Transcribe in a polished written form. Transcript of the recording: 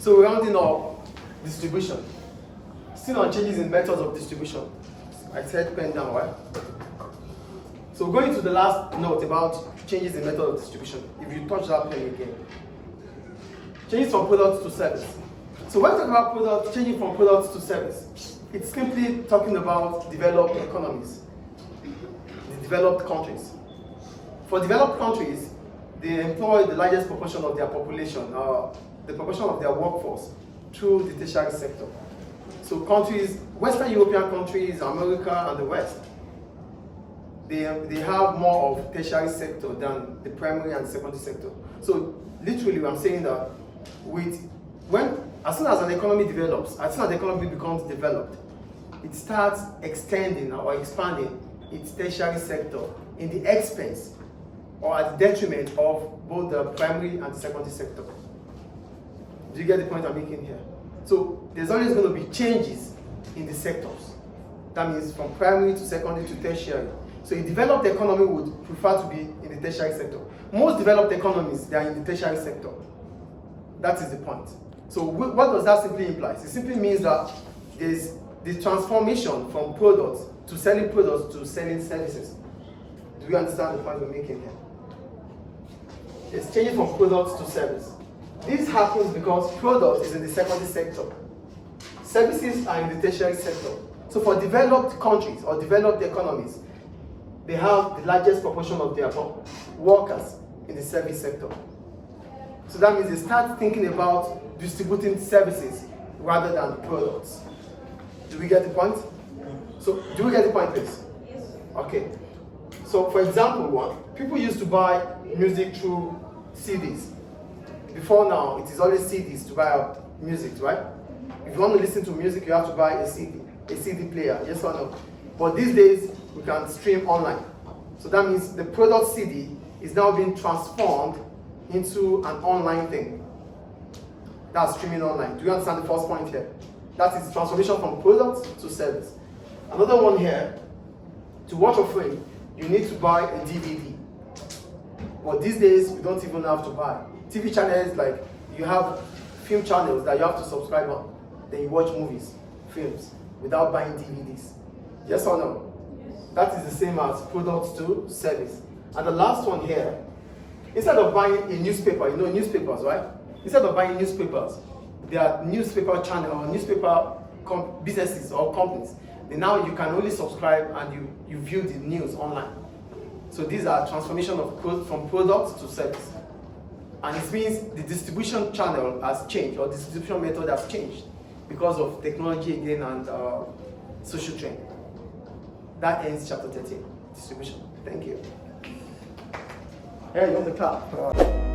So we're rounding up distribution. Still on changes in methods of distribution. I said pen down, right? So going to the last note about changes in method of distribution. If you touch that pen again. Changes from product to service. So when we talk about product, changing from product to service, it's simply talking about developed economies, the developed countries. For developed countries, they employ the largest proportion of their population, the proportion of their workforce, through the tertiary sector. So countries, Western European countries, America and the West, they have more of tertiary sector than the primary and secondary sector. So literally I'm saying that as soon as an economy develops, as soon as the economy becomes developed, it starts extending or expanding its tertiary sector in the expense or at the detriment of both the primary and the secondary sector. Do you get the point I'm making here? So there's always going to be changes in the sectors. That means from primary to secondary to tertiary. So a developed economy would prefer to be in the tertiary sector. Most developed economies, they are in the tertiary sector. That is the point. So what does that simply imply? It simply means that there's the transformation from products to selling services. Do you understand the point we're making here? It's changing from products to service. This happens because product is in the secondary sector. Services are in the tertiary sector. So for developed countries or developed economies, they have the largest proportion of their workers in the service sector. So that means they start thinking about distributing services rather than products. Do we get the point? So, do we get the point, please? Yes. Okay. So, for example, people used to buy music through CDs. Before now, it is always CDs to buy music, right? If you want to listen to music, you have to buy a CD player, yes or no? But these days, we can stream online. So that means the product CD is now being transformed into an online thing. That's streaming online. Do you understand the first point here? That is transformation from product to service. Another one here, to watch a film, you need to buy a DVD. But these days, you don't even have to buy. TV channels, like you have film channels that you have to subscribe on. Then you watch movies, films, without buying DVDs. Yes or no? Yes. That is the same as products to service. And the last one here, instead of buying a newspaper, you know newspapers, right? Instead of buying newspapers, there are newspaper channel or newspaper businesses or companies. Then now you can only subscribe and you view the news online. So these are transformation from products to service. And it means the distribution channel has changed, or distribution method has changed because of technology again and social trend. That ends chapter 13, distribution. Thank you. Yeah, you're on the clap.